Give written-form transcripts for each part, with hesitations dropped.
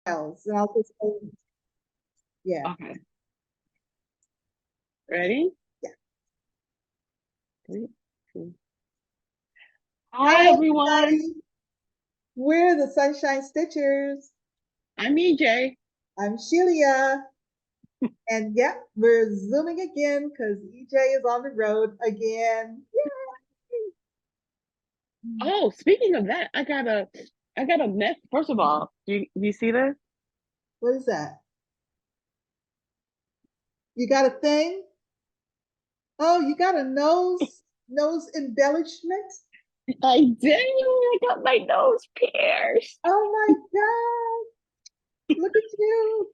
else, and I'll just yeah. Okay. Ready? Yeah. 3, 2. Hi, Hi, everyone. everybody. We're the Sunshine Stitchers. I'm EJ. I'm Shelia. And yeah, we're zooming again because EJ is on the road again. Yay! Oh, speaking of that, I got a mess. First of all, you see this? What is that? You got a thing? Oh, you got a nose embellishment? I did. I got my nose pierced. Oh my God. Look at you.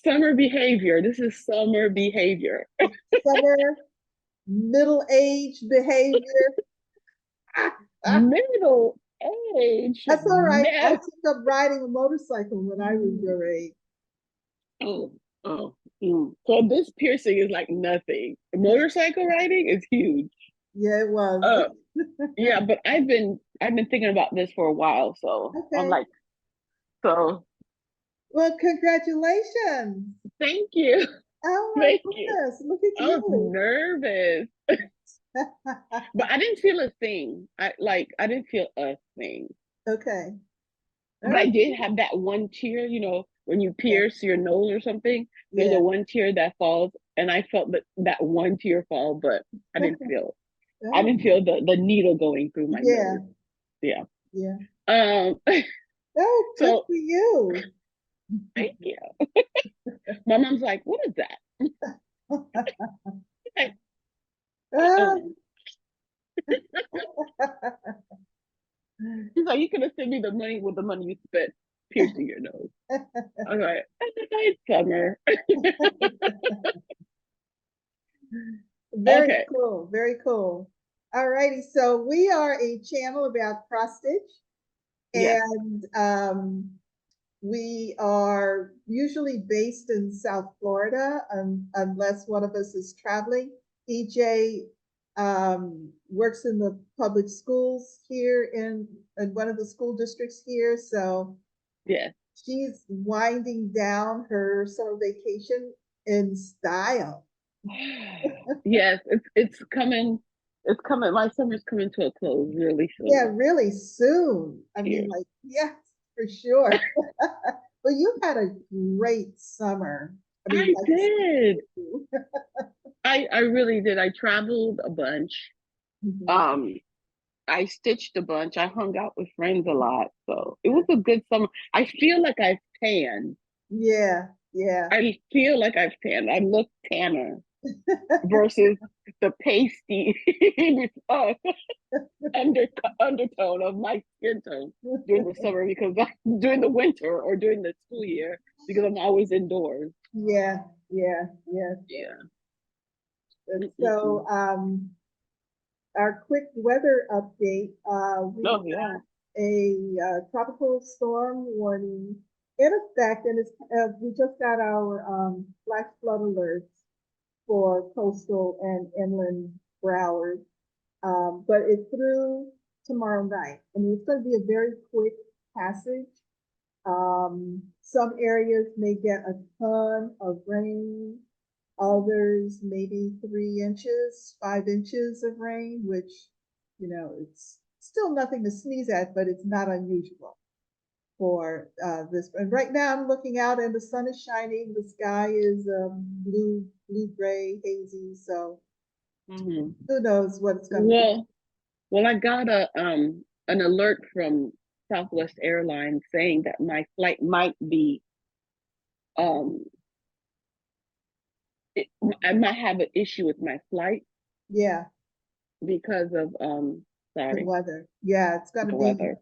Summer behavior. This is summer behavior. Summer middle-aged behavior. Middle age. That's all right. I Mess. took up riding a motorcycle when I was your age. Oh, oh. So this piercing is like nothing. Motorcycle riding is huge. Yeah, it was. Yeah, but I've been thinking about this for a while, so I'm Okay. like, so Well, congratulations. thank you. Oh my Thank you. goodness. Look at I was you. nervous. But I didn't feel a thing. I didn't feel a thing. Okay. But I did have that one tear, when you Yeah. pierce your nose or something, there's Yeah. a one tear that falls, and I felt that one tear fall, but I didn't feel the needle going through my Yeah. nose. Yeah. Yeah. Um Oh, good so for you. thank you. My mom's like, what is that? Like, Ah. He's like, you could have sent me the money with the money you spent piercing your nose. I was like, it's summer. Very Okay. cool. Very cool. All righty. So we are a channel about cross stitch, Yes. and we are usually based in South Florida, unless one of us is traveling. EJ works in the public schools here in one of the school districts here. So Yes. she's winding down her summer vacation in style. Yes, it's coming. It's coming. My summer's coming to a close really soon. Yeah, really soon. I mean, like, yes, for sure. But you had a great summer. I mean, I did. I really did. I traveled a bunch. Mhm. Um, I stitched a bunch. I hung out with friends a lot. So it was a good summer. I feel like I've tanned. Yeah, yeah. I feel like I've tanned. I look tanner versus the pasty under undertone of my skin tone during the summer during the winter or during the school year because I'm always indoors. Yeah, yeah, yeah. Yeah. And so, our quick weather update, we Oh yeah. a tropical storm warning in effect, and we just got our flash flood alerts for coastal and inland Broward, but it's through tomorrow night. I mean, it's going to be a very quick passage. Some areas may get a ton of rain, others maybe 3 inches, 5 inches of rain, which, it's still nothing to sneeze at, but it's not unusual for this. And right now I'm looking out and the sun is shining. The sky is blue, gray, hazy. So Mm-hmm. who knows what it's going to be. Well, I got an alert from Southwest Airlines saying that my flight might be um I might have an issue with my flight Yeah, because of the sorry, weather. Yeah, it's going to the be. weather.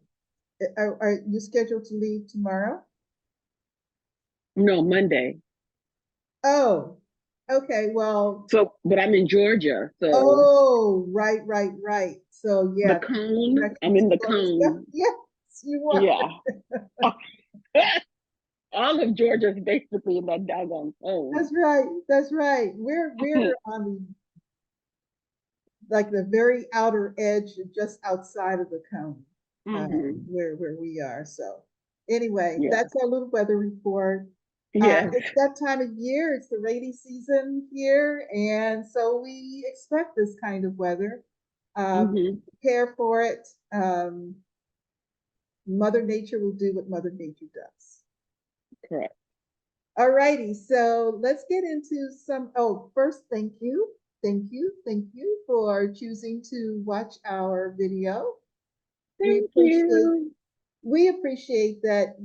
Are you scheduled to leave tomorrow? No, Monday. Oh, okay. Well, So, but I'm in Georgia, so oh, right, right, right. So the yeah, cone. I'm directions in the closed. cone. Yes, you are. Yeah. All of Georgia is basically in that doggone cone. That's right. That's right. We're on like the very outer edge, just outside of the cone, Mm-hmm. where we are. So Anyway, Yeah. that's our little weather report. Yes. It's that time of year. It's the rainy season here, and so we expect this kind of weather. Prepare for it. Mother Nature will do what Mother Nature does. Correct. All righty, so let's get into some. Oh, first, thank you for choosing to watch our video. Thank you. We appreciate that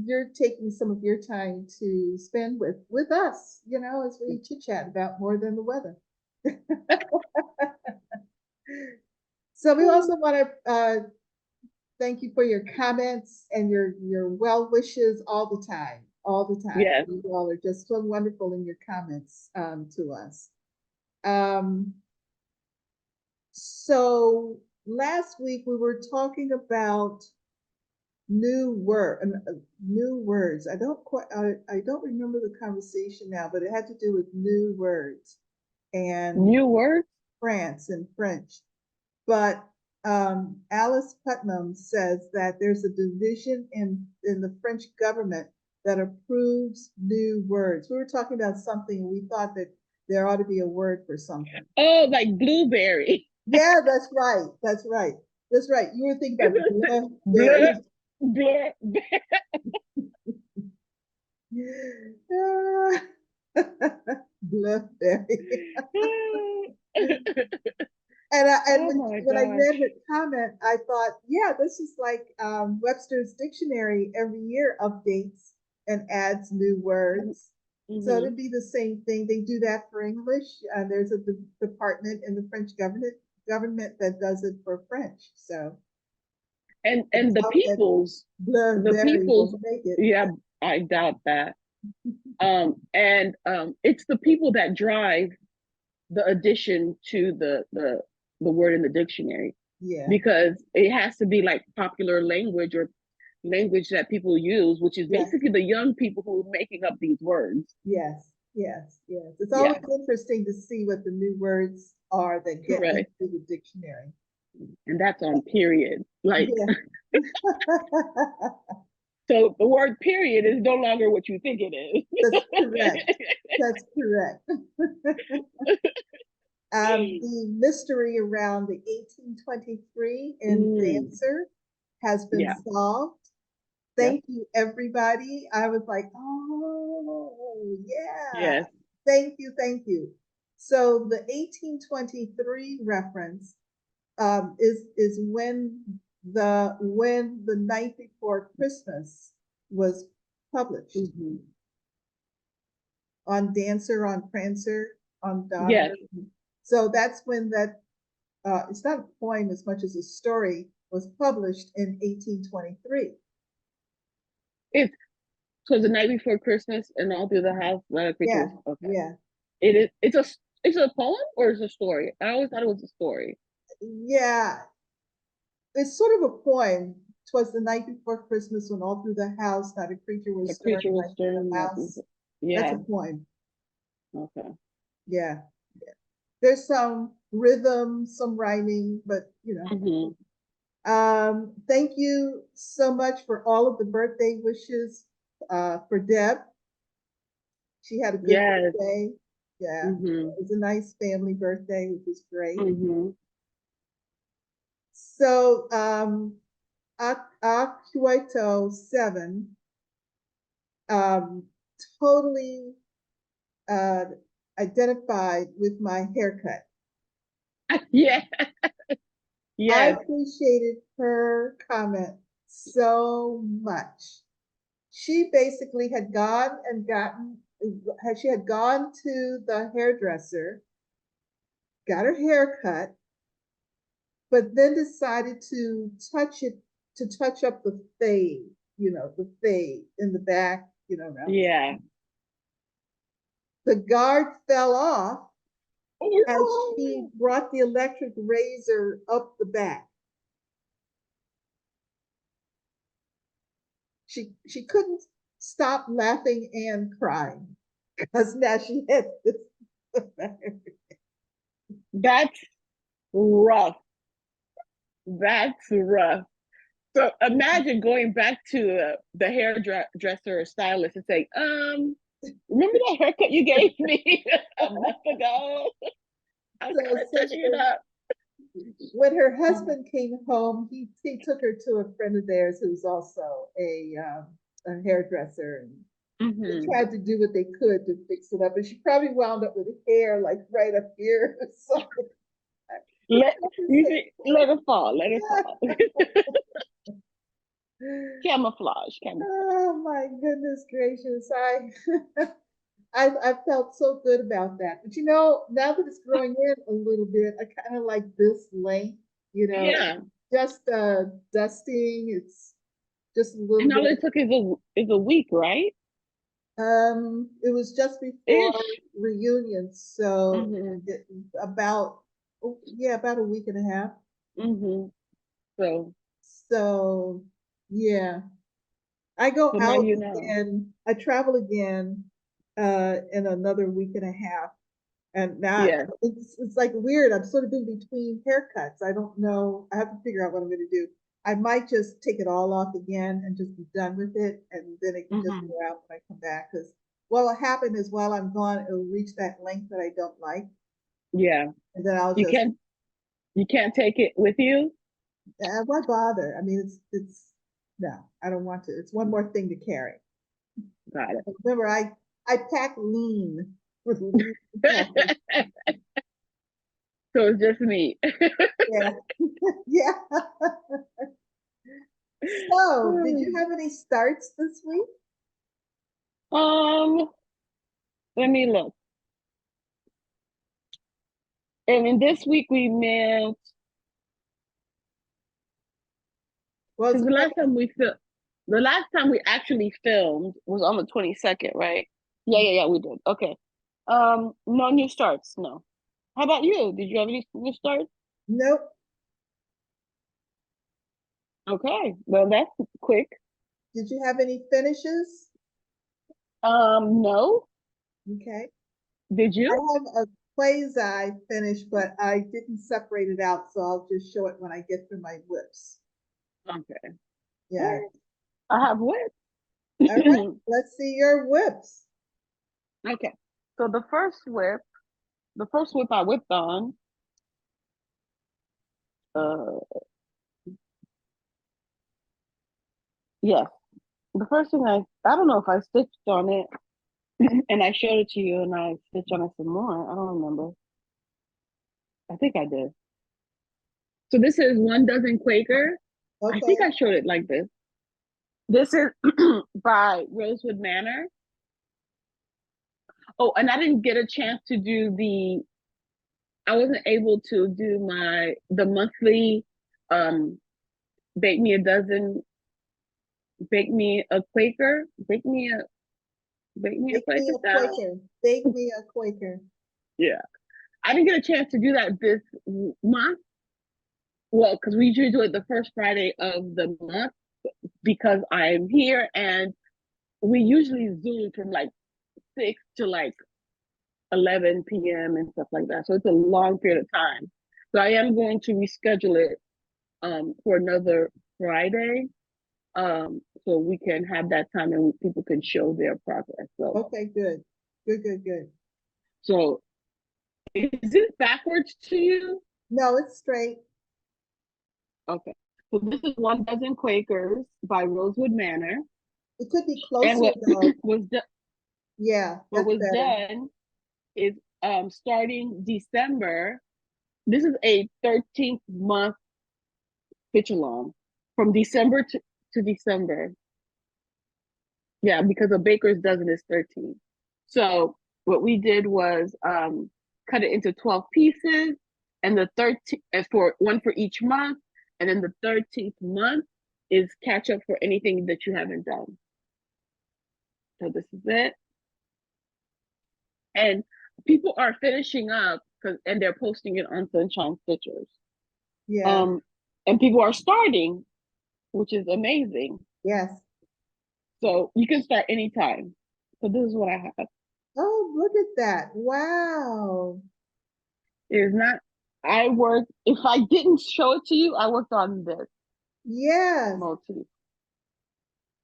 you're taking some of your time to spend with us, you know, as we chit chat about more than the weather. So we also want to thank you for your comments and your well wishes all the time, all the time. Yes. You all are just so wonderful in your comments to us. So last week we were talking about new words. I don't remember the conversation now, but it had to do with new words and new words, France and French. But Alice Putnam says that there's a division in the French government that approves new words. We were talking about something and we thought that there ought to be a word for something. Oh, like blueberry. Yeah, that's right. That's right. That's right. You were thinking about blueberry. Blueberry. And when I read her comment, I thought, yeah, this is like Webster's Dictionary every year updates and adds new words. So it'd be the same thing. They do that for English. There's a department in the French government that does it for French. So and the peoples, yeah, I doubt that. And it's the people that drive the addition to the word in the dictionary. Yeah. Because it has to be like popular language or language that people use, which is basically the young people who are making up these words. Yes. It's always interesting to see what the new words are that get into the dictionary. And that's on period. Like so the word period is no longer what you think it is. That's correct. That's correct. The mystery around the 1823 in Dancer has been solved. Thank you, everybody. I was like, oh, yeah. Yes. Thank you. So the 1823 reference is when the night before Christmas was published. On Dancer, on Prancer, on Donner. Yes. So that's when that, it's not a poem as much as a story, was published in 1823. So the night before Christmas and all through the house. Yeah. It's a poem or it's a story? I always thought it was a story. Yeah. It's sort of a poem. 'Twas the night before Christmas when all through the house not a creature was stirring in the house. Yeah. That's a poem. Okay. Yeah. There's some rhythm, some rhyming, but you know. Thank you so much for all of the birthday wishes for Deb. She had a good birthday. Yeah. It was a nice family birthday, which was great. So Akueto 7 totally identified with my haircut. Yeah. I appreciated her comment so much. She basically had gone to the hairdresser, got her hair cut, but then decided to touch up the fade, the fade in the back, Yeah. The guard fell off as she brought the electric razor up the back. She couldn't stop laughing and crying because now she had this. That's rough. That's rough. So imagine going back to the hairdresser or stylist and saying, remember that haircut you gave me a month ago? I'm kind of touching it up. When her husband came home, he took her to a friend of theirs who's also a hairdresser, and they tried to do what they could to fix it up, and she probably wound up with hair like right up here or something. Let it fall. Let it fall. Camouflage. Oh my goodness gracious! I felt so good about that, but now that it's growing in a little bit, I kind of like this length. Yeah. Just dusting. It's just a little. And all it took is a week, right? It was just before reunion, so about a week and a half. So yeah, I go out again. I travel again in another week and a half, and now it's like weird. I'm sort of in between haircuts. I don't know. I have to figure out what I'm going to do. I might just take it all off again and just be done with it, and then it can just go out when I come back. Because what will happen is while I'm gone, it'll reach that length that I don't like. Yeah, and then I'll you can't take it with you. Why bother? I mean, it's no, I don't want to. It's one more thing to carry. Got it. Remember, I pack lean. So it's just me. Yeah. Yeah. So, did you have any starts this week? Let me look. And in this week we met. Well, the last time we actually filmed was on the 22nd, right? Yeah, we did. Okay. No new starts, no. How about you? Did you have any new starts? Nope. Okay, well that's quick. Did you have any finishes? No. Okay. Did you? I have a quasi finish, but I didn't separate it out, so I'll just show it when I get through my whips. Okay. Yeah. I have whips. All right, let's see your whips. Okay. So the first whip I whipped on, yes. The first thing I don't know if I stitched on it and I showed it to you and I stitched on it some more. I don't remember. I think I did. So this is 1 dozen Quaker. Okay. I think I showed it like this. This is by Rosewood Manor. Oh, and I didn't get a chance to do I wasn't able to do the monthly bake me a dozen, bake me a Quaker, bake me a Quaker. Bake me a Quaker. Yeah. I didn't get a chance to do that this month. Well, because we usually do it the first Friday of the month because I'm here and we usually Zoom from like 6 to like 11 p.m. and stuff like that. So it's a long period of time. So I am going to reschedule it for another Friday so we can have that time and people can show their progress. So okay, good. So is it backwards to you? No, it's straight. Okay. So this is 1 dozen Quakers by Rosewood Manor. It could be closer. And what was done? Yeah. What was done is starting December. This is a 13th month StitchAlong from December to December. Yeah, because a baker's dozen is 13. So what we did was cut it into 12 pieces, and the 13th for one for each month, and then the 13th month is catch up for anything that you haven't done. So this is it. And people are finishing up and they're posting it on Sunshine Stitchers. Yeah. And people are starting, which is amazing. Yes. So you can start anytime. So this is what I have. Oh, look at that. Wow. It is not, if I didn't show it to you, I worked on this. Yes. motif.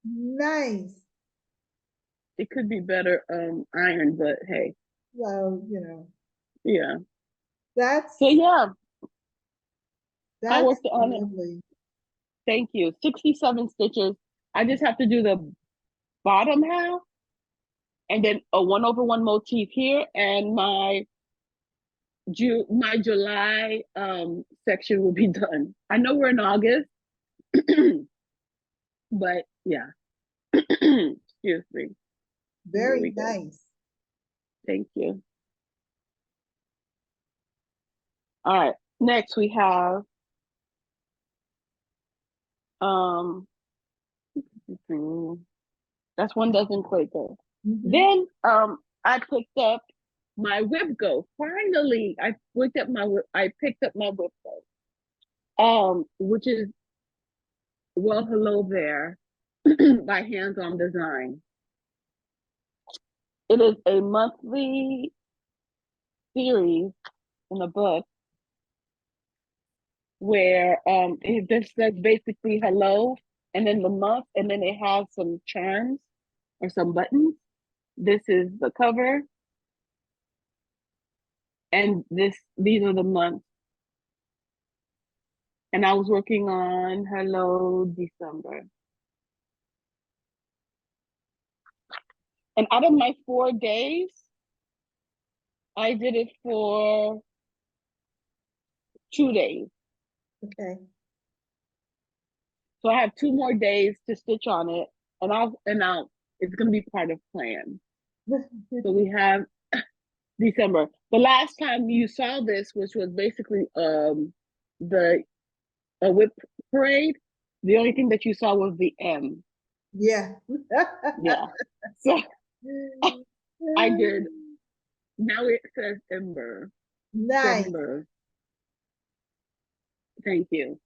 Nice. It could be better iron, but hey. Well, you know. Yeah. That's so yeah. I that's worked on it. lovely. Thank you. 67 stitches. I just have to do the bottom half and then a 1/1 motif here, and my July section will be done. I know we're in August, but yeah. Excuse me. Very nice. Thank you. All right. Next we have that's 1 dozen Quakers. Then I picked up my whip go. Finally, I picked up my whip go. Which is Well Hello There by Hands On Design. It is a monthly series in a book where it just says basically hello and then the month, and then it has some charms or some buttons. This is the cover, and these are the months. And I was working on Hello December. And out of my 4 days, I did it for 2 days. Okay. So I have 2 more days to stitch on it, and it's gonna be part of plan. So we have December. The last time you saw this, which was basically the whip parade, the only thing that you saw was the M. Yeah. Yeah. So I did. Now it says Ember. Nice. Ember. Thank you.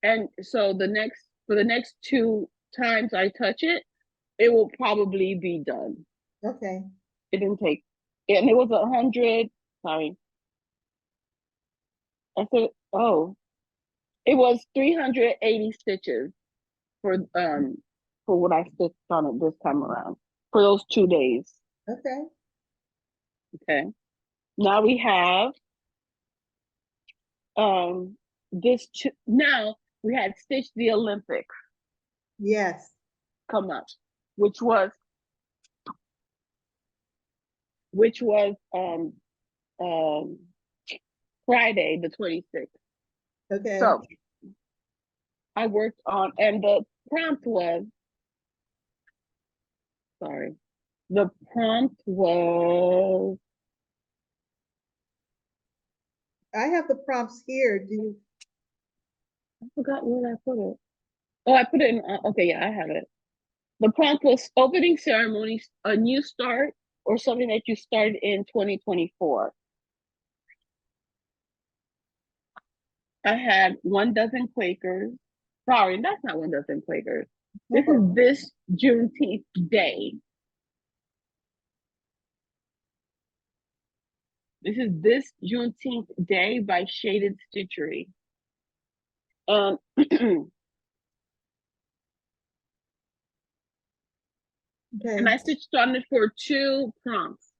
And so for the next 2 times I touch it, it will probably be done. Okay. It didn't take, and it was 100. Sorry. I said, oh, it was 380 stitches for what I stitched on it this time around for those 2 days. Okay. Okay. Now we have now we had Stitch the Olympics. Yes. Come up, which was Friday the 26th. Okay. So I worked on, and the prompt was I have the prompts here. I forgot where I put it. Oh, I put it in, okay, yeah, I have it. The prompt was opening ceremonies, a new start, or something that you started in 2024. I had 1 dozen Quakers. Sorry, that's not 1 dozen Quakers. This is this Juneteenth day. This is this Juneteenth day by Shaded Stitchery. Okay. And I stitched on it for 2 prompts.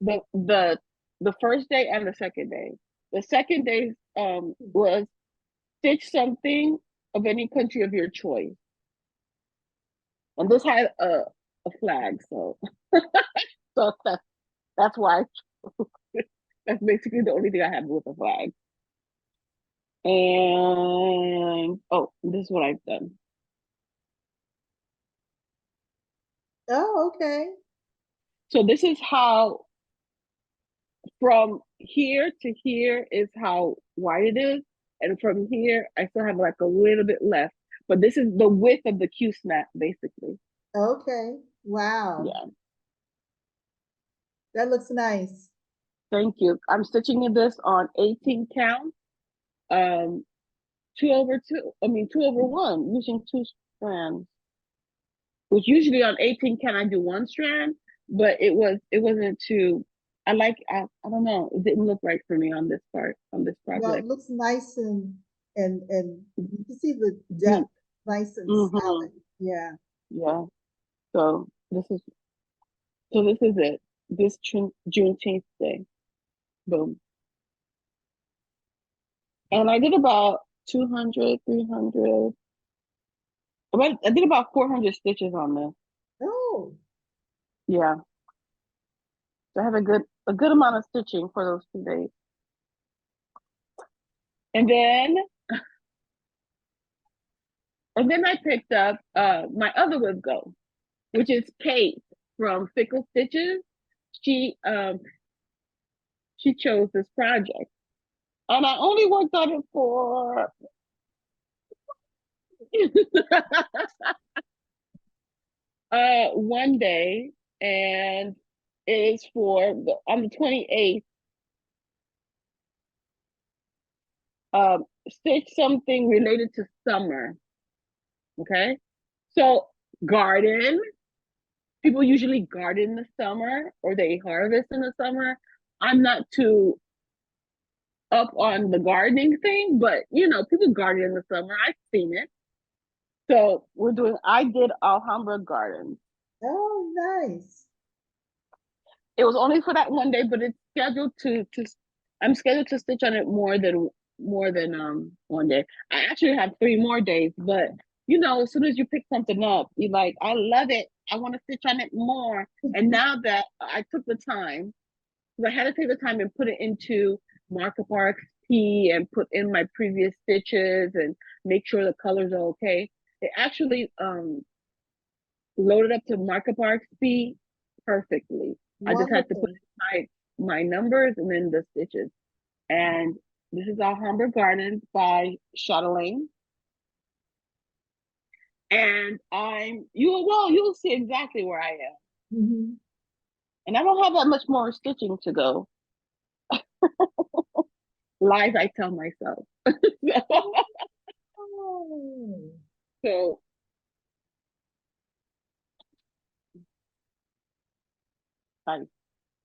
The first day and the second day. The second day was stitch something of any country of your choice. And this had a flag, so so that's why that's basically the only thing I have with a flag. And oh, this is what I've done. Oh, okay. So this is how, from here to here is how wide it is, and from here I still have like a little bit left, but this is the width of the Q snap basically. Okay. Wow. Yeah. That looks nice. Thank you. I'm stitching this on 18 count, 2/1, using 2 strands. Which usually on 18 count I do 1 strand, but it wasn't too. I don't know. It didn't look right for me on this part, on this project. Well, it looks nice and and you can see the depth, nice and solid. Yeah. Yeah. So this is it. This Juneteenth day. Boom. And I did about 200, 300. I did about 400 stitches on this. Oh. Yeah. So I have a good amount of stitching for those 2 days. And then I picked up my other Wibgo, which is Kate from Fickle Stitches. She chose this project. And I only worked on it for one day, and it is on the 28th. Stitch something related to summer. Okay, so garden. People usually garden in the summer, or they harvest in the summer. I'm not too up on the gardening thing, but people garden in the summer. I've seen it. So I did Alhamgra gardens. Oh, nice. It was only for that one day, but it's scheduled I'm scheduled to stitch on it more than one day. I actually have 3 more days, but as soon as you pick something up, you're like, I love it. I want to stitch on it more. And now that I took the time, because I had to take the time and put it into Markup RXP and put in my previous stitches and make sure the colors are okay. It actually loaded up to Markup RXP perfectly. Wonderful. I just had to put in my numbers and then the stitches. And this is Alhambra Gardens by Chatelaine. And you'll see exactly where I am. Mm-hmm. And I don't have that much more stitching to go. Lies I tell myself. So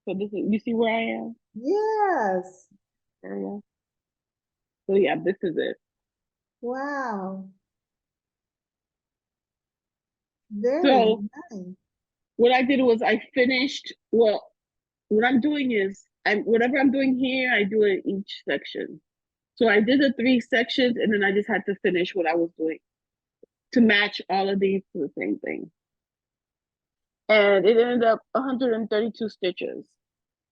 this is, you see where I am? Yes. Area. So yeah, this is it. Wow. Very nice. What I did was I finished, what I'm doing is, whatever I'm doing here, I do it in each section. So I did the 3 sections, and then I just had to finish what I was doing to match all of these to the same thing. And it ended up 132 stitches.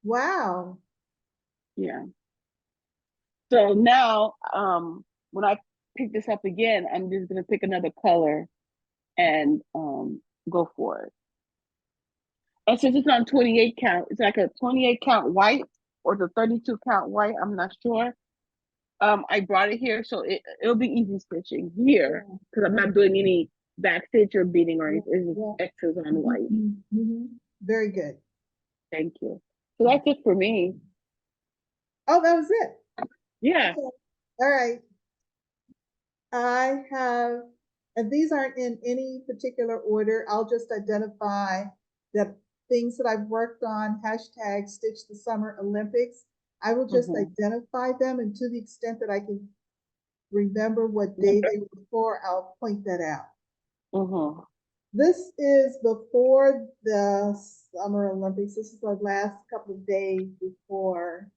Wow. Yeah. So now, when I pick this up again, I'm just gonna pick another color and go for it. And since it's on 28 count, it's like a 28 count white or the 32 count white, I'm not sure. I brought it here, so it'll be easy stitching here because I'm not doing any back stitch or beading or anything. It's just X's on white. Mm-hmm. Very good. Thank you. So that's it for me. Oh, that was it? Yeah. Okay. All right. I have, and these aren't in any particular order. I'll just identify the things that I've worked on, hashtag Stitch the Summer Olympics. I will just identify them, and to the extent that I can remember what day they were for, I'll point that out. This is before the Summer Olympics. This is the last couple of days before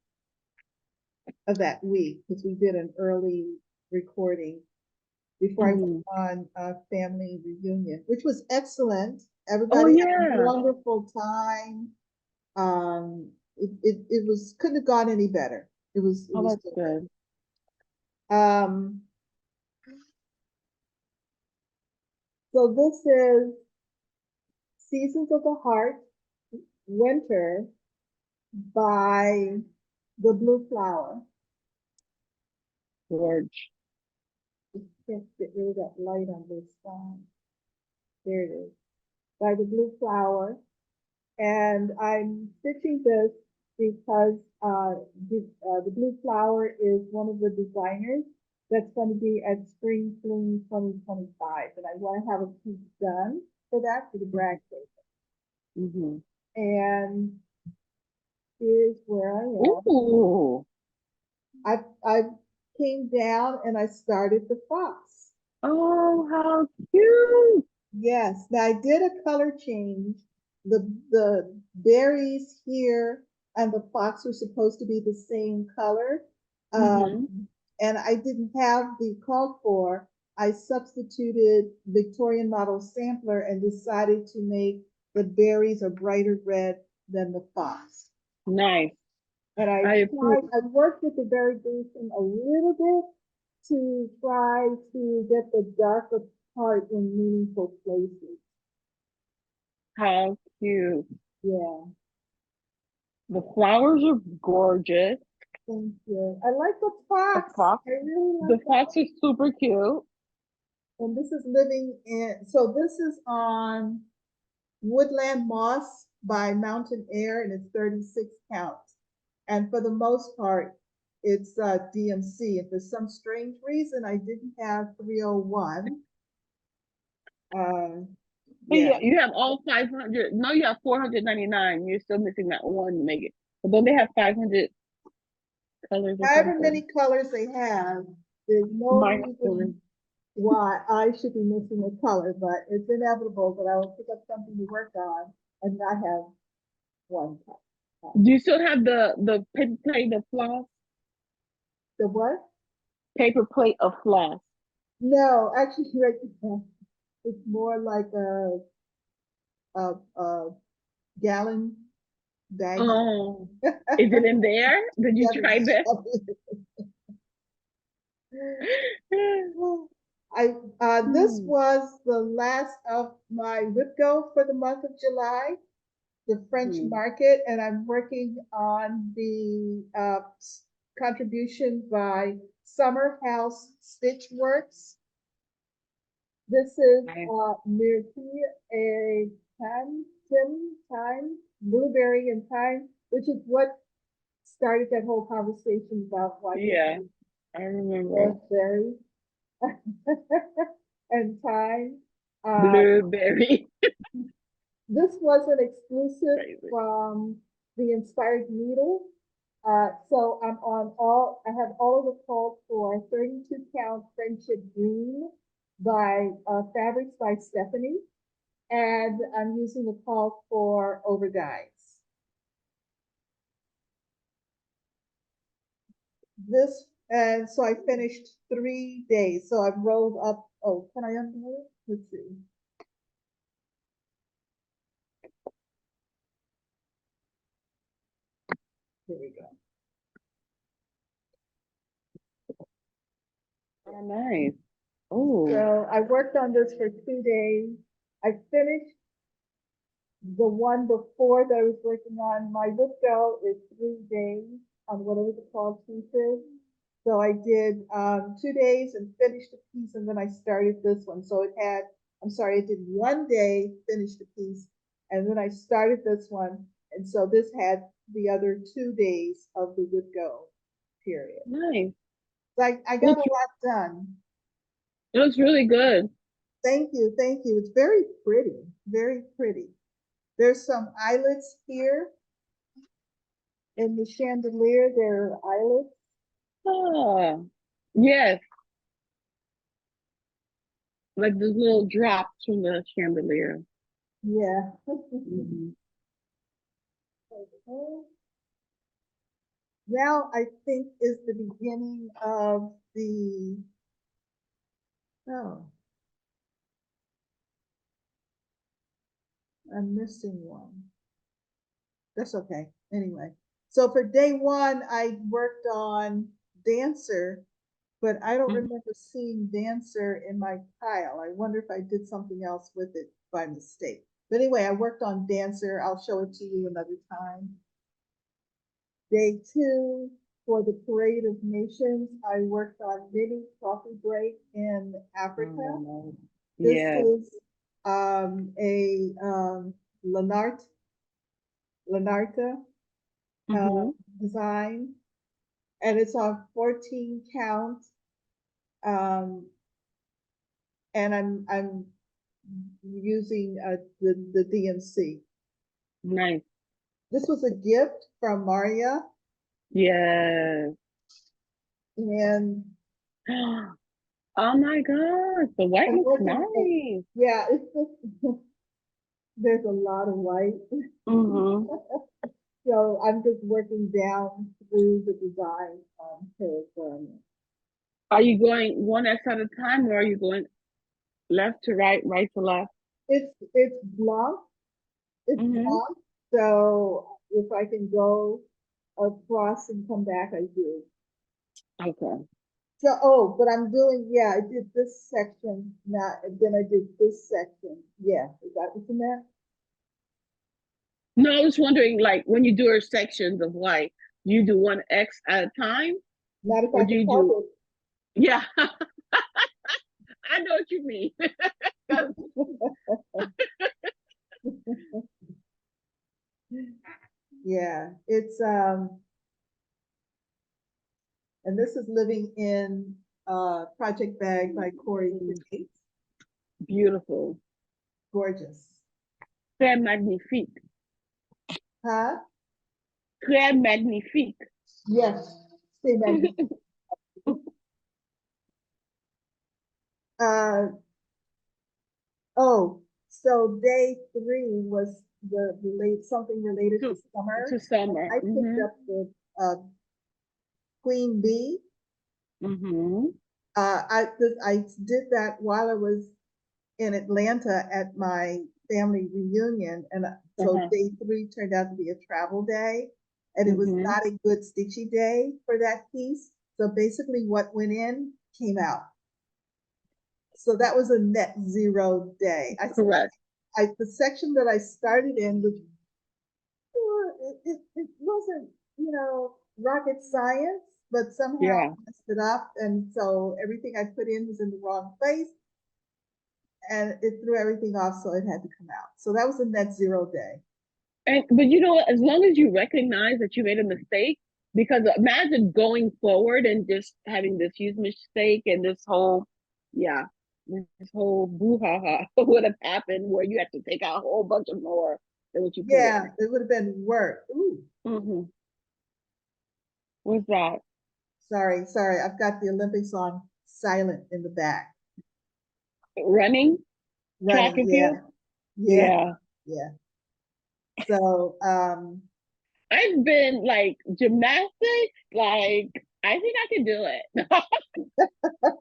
of that week, because we did an early recording before I went on a family reunion, which was excellent. Everybody had a wonderful time. It was couldn't have gone any better. It was that's good. So this is Seasons of the Heart, Winter by the Blue Flower. George. Can't get rid of that light on this side. There it is. By the Blue Flower. And I'm stitching this because the Blue Flower is one of the designers that's going to be at Spring Fling 2025. And I want to have a piece done for that, for the brag paper. And here's where I am. Ooh. I've came down and I started the fox. Oh, how cute. Yes, now I did a color change. The berries here and the fox were supposed to be the same color. And I didn't have the called for. I substituted Victorian model sampler and decided to make the berries a brighter red than the fox. Nice. And I worked with the variegation a little bit to try to get the darker part in meaningful places. How cute. Yeah. The flowers are gorgeous. Thank you. I like the fox. I really like the fox is super cute. And this is living in, so this is on Woodland Moss by Mountain Air, and it's 36 counts. And for the most part, it's DMC. And for some strange reason, I didn't have 301. Yeah, you have all 500. No, you have 499. You're still missing that one to make it. But don't they have 500 colors? However many colors they have, there's no reason why I should be missing a color, but it's inevitable that I will pick up something to work on and not have one color. Do you still have the paper plate of floss? The what? Paper plate of floss. No, actually, it's more like a gallon bag. Oh, is it in there? Did you try that? This was the last of my whip go for the month of July, the French market, and I'm working on the contribution by Summer House Stitch Works. This is Myrtille, a Thym, blueberry and thyme, which is what started that whole conversation about why. Yeah, I remember. Raspberry and thyme. Blueberry. This was an exclusive from the Inspired Needle. So I'm on I have all of the calls for 32 count Friendship Green by Fabrics by Stephanie. And I'm using the call for overdyes. And so I finished 3 days. So I've rolled up. Oh, can I undo it? Let's see. Here we go. Oh, nice. Oh. So I worked on this for 2 days. I finished the one before that I was working on. My whip go is 3 days on whatever the call piece is. So I did 2 days and finished a piece, and then I started this one. So I did 1 day, finished a piece, and then I started this one. And so this had the other 2 days of the whip go period. Nice. Like I got a lot done. It looks really good. Thank you, thank you. It's very pretty, very pretty. There's some eyelets here in the chandelier. There are eyelets. Ah, yes. Like the little drops from the chandelier. Yeah. Okay. Now I think is the beginning of the, I'm missing one. That's okay. Anyway, so for day 1, I worked on Dancer, but I don't remember seeing Dancer in my pile. I wonder if I did something else with it by mistake. But anyway, I worked on Dancer. I'll show it to you another time. Day 2, for the Parade of Nations, I worked on Minnie Coffee Break in Africa. This is a Lanarta design, and it's on 14 count. And I'm using the DMC. Nice. This was a gift from Maria. Yes. And oh my gosh, the white I'm looks working, nice. yeah, it's just, there's a lot of white. Mm-hmm. So I'm just working down through the design paradigm. Are you going one X at a time, or are you going left to right, right to left? It's blanc. It's Mm-hmm. blanc. So if I can go across and come back, I do. Okay. So, oh, but I'm doing, yeah, I did this section, not, and then I did this section. Yeah, is that what you meant? No, I was wondering, like, when you do your sections of white, you do one X at a time, Not if or I do can you help do? Yeah, I know what you mean. 'Cause- it. Yeah, it's and this is living in Project Bag by Corey Creates. Beautiful. Gorgeous. Très magnifique. Huh? Très magnifique. Yes. Say magnifique. Oh, so day 3 was the relate something related to summer. To summer. I picked up the Queen Bee. Mm-hmm. I did that while I was in Atlanta at my family reunion, and so day 3 turned out to be a travel day, and it was not a good stitchy day for that piece. So basically, what went in came out. So that was a net 0 day. Correct. The section that I started in, which it wasn't, rocket science, but somehow I messed it up. And so everything I put in was in the wrong place and it threw everything off. So it had to come out. So that was a net 0 day. But you know what, as long as you recognize that you made a mistake, because imagine going forward and just having this huge mistake and this whole brouhaha would have happened where you had to take out a whole bunch of more than what you put in. It would have been work. Ooh. What's that? Sorry. I've got the Olympics on silent in the back. Running? Track and field? Yeah. So I've been like gymnastics, like I think I can do it.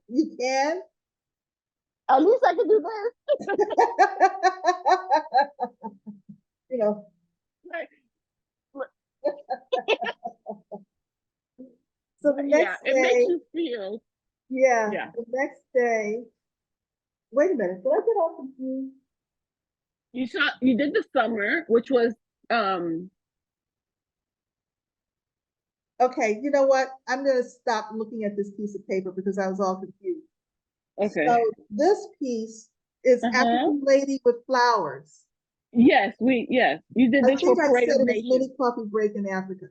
You can? At least I can do this. You know. Like, so the next it day, makes you feel. The next day. Wait a minute, did I get all confused? You did the summer, which was okay, you know what? I'm gonna stop looking at this piece of paper because I was all confused. okay. So this piece is African Lady with Flowers. Yes, you did this for Parade of Nations. Mini Coffee Break in Africa.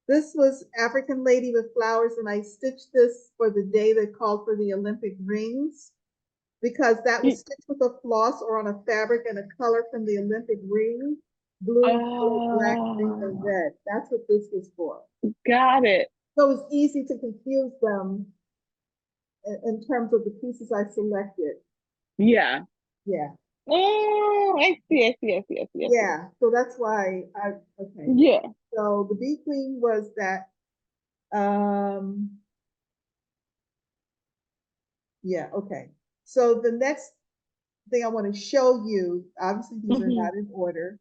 This was African Lady with Flowers, and I stitched this for the day that called for the Olympic rings, because that was stitched with a floss or on a fabric and a color from the Olympic ring, blue, yellow, black, green, and red. That's what this was for. Got it. So it was easy to confuse them in terms of the pieces I selected. Yeah. Oh, I see. Yeah, so that's why okay. Yeah. So the Bee Queen was that, okay. So the next thing I want to show you, obviously these are not in order,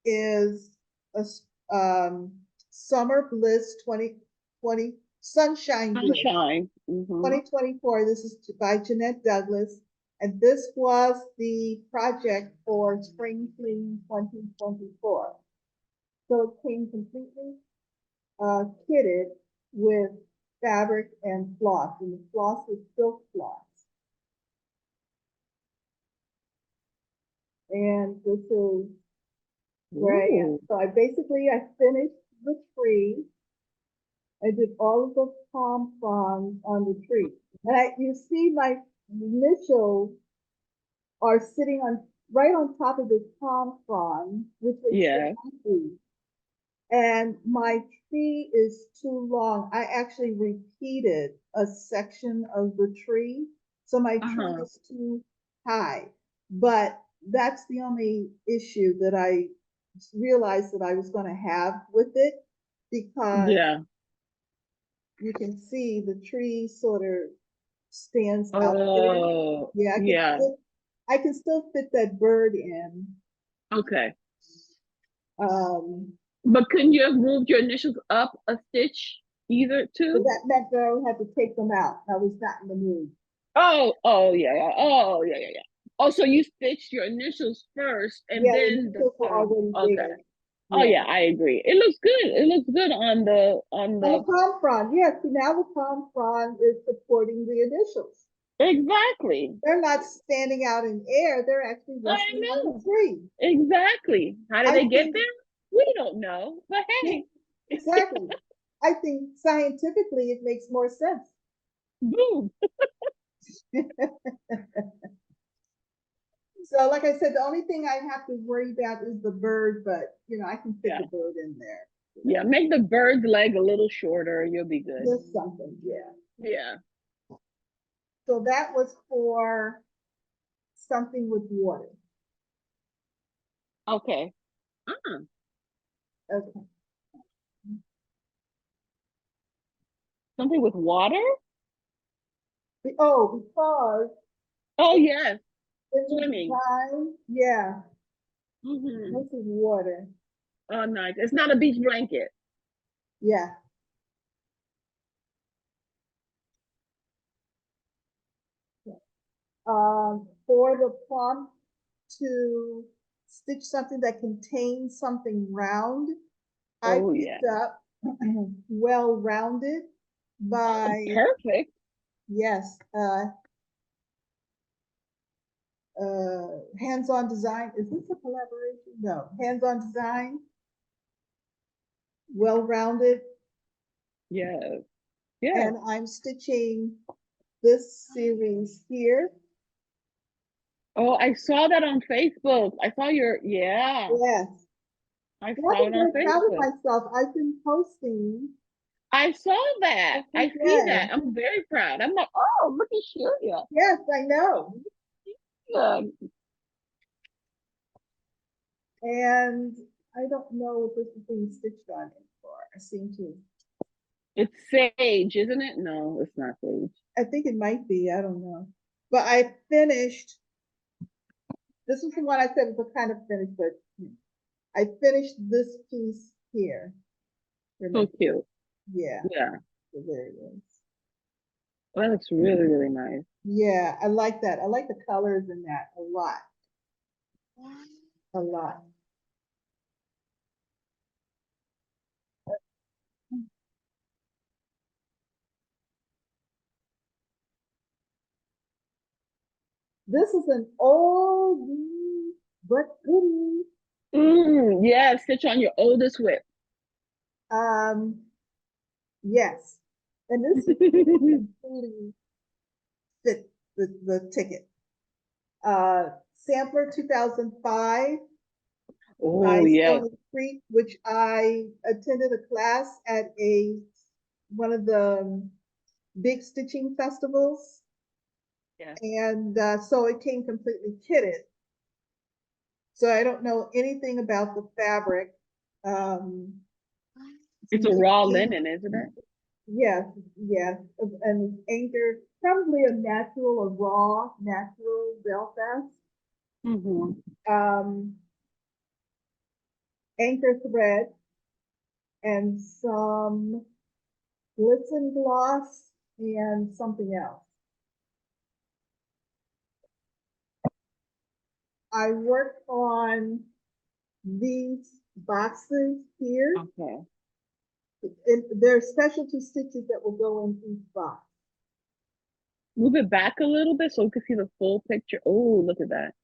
is a Summer Bliss 2020 Sunshine Bliss. 2024. This is by Jeannette Douglas. And this was the project for Spring Fling 2024. So it came completely kitted with fabric and floss, and the floss was silk floss. And this is where I am. So I finished the tree. I did all of the palm fronds on the tree. And you see my initials are sitting right on top of this palm frond, which was And my tree is too long. I actually repeated a section of the tree. So my tree is too high. But that's the only issue that I realized that I was going to have with it, because you can see the tree sort of stands out there. Yeah, I can still fit that bird in. Okay. Um, But couldn't you have moved your initials up a stitch either too? But that meant that I would have to take them out. I was not in the mood. Oh, yeah. Oh, so you stitched your initials first and then the palm. Okay. There. Oh yeah, I agree. It looks good. It looks good on the palm frond. Yes, now the palm frond is supporting the initials. Exactly. They're not standing out in air. They're actually resting on the tree. Exactly. How did they get there? We don't know. But hey. Exactly. I think scientifically it makes more sense. Boom. So, like I said, the only thing I have to worry about is the bird, but I can fit the bird in there. Yeah, make the bird's leg a little shorter. You'll be good. Just something, yeah. So that was for something with water. Okay. Okay. Something with water? Oh, because. Oh, yes. Swimming. Time, this is water. Oh, nice. It's not a beach blanket. Yeah. For the prompt to stitch something that contains something round, I picked up well rounded by perfect. Yes. Hands-on design. Is this a collaboration? No. Hands-on design. Well rounded. Yes. And I'm stitching this series here. Oh, I saw that on Facebook. I saw your, Yes. I saw it on Facebook. Proud of myself. I've been posting. I saw that. I see that. I'm very proud. I'm like, oh, look at Shelia. Yes, I know. And I don't know if this is being stitched on anymore. I seem to. It's sage, isn't it? No, it's not sage. I think it might be. I don't know. But I finished. This is the one I said was kind of finished, but I finished this piece here. So cute. Yeah. So there it is. Well, that looks really, really nice. Yeah, I like that. I like the colors in that a lot. A lot. This is an old but goodie. Yeah, stitch on your oldest whip. Yes. And this is really fit the ticket. Sampler 2005. Oh, yeah. Stony Creek, which I attended a class at one of the big stitching festivals. And so it came completely kitted. So I don't know anything about the fabric. It's a raw linen, isn't it? Yes, and anchor, probably a natural or raw, natural Belfast. Anchor thread and some glisten gloss and something else. I worked on these boxes here. Okay. They're specialty stitches that will go in each box. Move it back a little bit so we can see the full picture. Oh, look at that.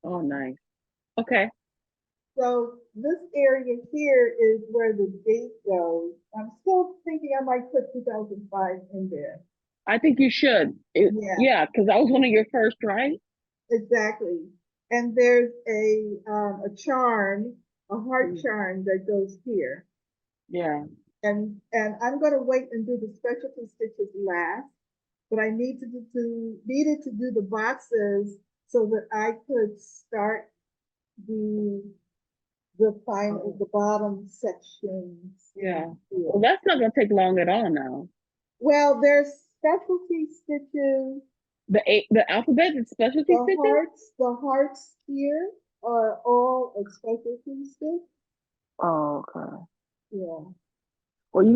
Oh, nice. Okay. So this area here is where the date goes. I'm still thinking I might put 2005 in there. I think you should. Yeah, because that was one of your first, right? Exactly. And there's a charm a heart charm that goes here. Yeah. And I'm going to wait and do the specialty stitches last, but I needed to do the boxes so that I could start the final, the bottom sections. Yeah. Well, that's not gonna take long at all now. Well, there's specialty stitches. The alphabet is specialty stitches? The hearts here are all a specialty stitch. Oh, okay. Yeah. Well, you're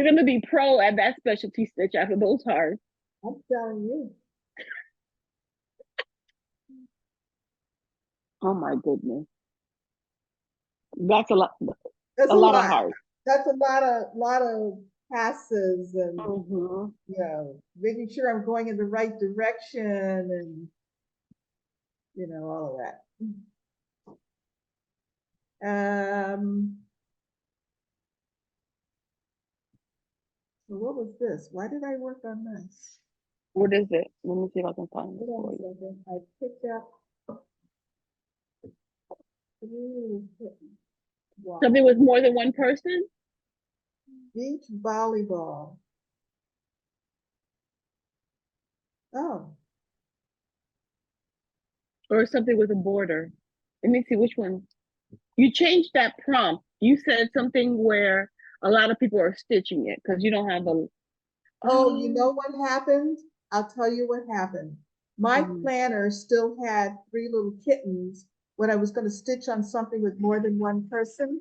gonna be pro at that specialty stitch after those hearts. I'm telling you. Oh my goodness. That's a lot. That's a lot of hearts. That's a lot of passes and you know, making sure I'm going in the right direction and you know, all of that. So what was this? Why did I work on this? What is it? Let me see if I can find it. Hold on a second. I picked up something with more than one person? Beach volleyball. Oh. Or something with a border. Let me see which one. You changed that prompt. You said something where a lot of people are stitching it because you don't have a. Oh, you know what happened? I'll tell you what happened. My planner still had 3 little kittens when I was going to stitch on something with more than one person.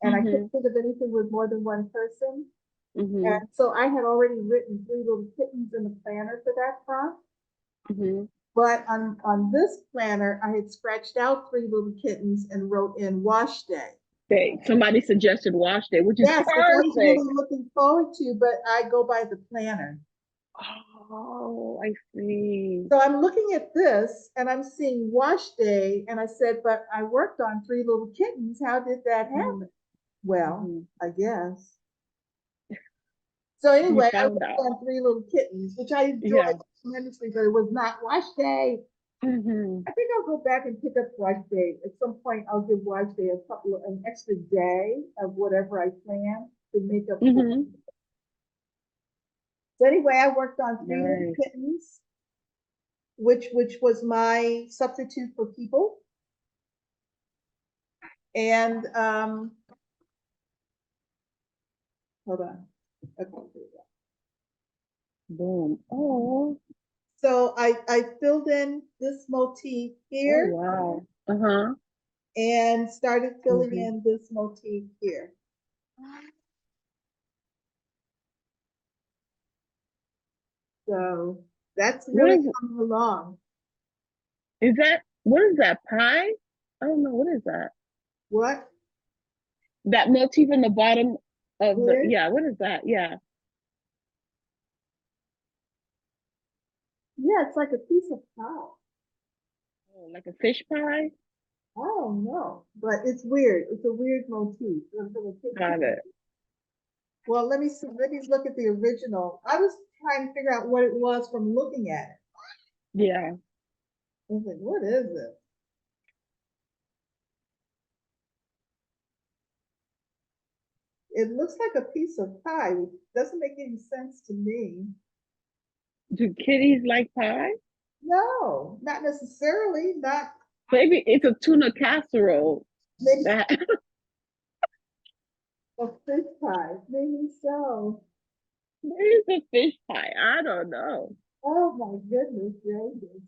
And I couldn't think of anything with more than one person. And so I had already written 3 little kittens in the planner for that prompt. But on this planner, I had scratched out 3 little kittens and wrote in wash day. Somebody suggested wash day, which is perfect. I was really looking forward to, but I go by the planner. Oh, I see. So I'm looking at this and I'm seeing wash day, and I said, but I worked on 3 little kittens. How did that happen? Well, I guess. So anyway, I worked on 3 little kittens, which I enjoyed tremendously, but it was not wash day. I think I'll go back and pick up wash day. At some point, I'll give wash day an extra day of whatever I plan to make up. So anyway, I worked on 3 little kittens, which was my substitute for people. And hold on. Okay, here we go. Boom. Oh. So I filled in this motif here. Oh, wow. And started filling in this motif here. So that's really coming along. What is that, pie? I don't know, what is that? What? That motif in the bottom of what is that? Yeah. Yeah, it's like a piece of pie. Oh, like a fish pie? I don't know, but it's weird. It's a weird motif. Got it. Well, let me see. Let me look at the original. I was trying to figure out what it was from looking at it. Yeah. I was like, what is it? It looks like a piece of pie, which doesn't make any sense to me. Do kitties like pie? No, not necessarily. Not. Maybe it's a tuna casserole. Maybe a fish pie. Maybe so. Maybe it's a fish pie. I don't know. Oh my goodness gracious.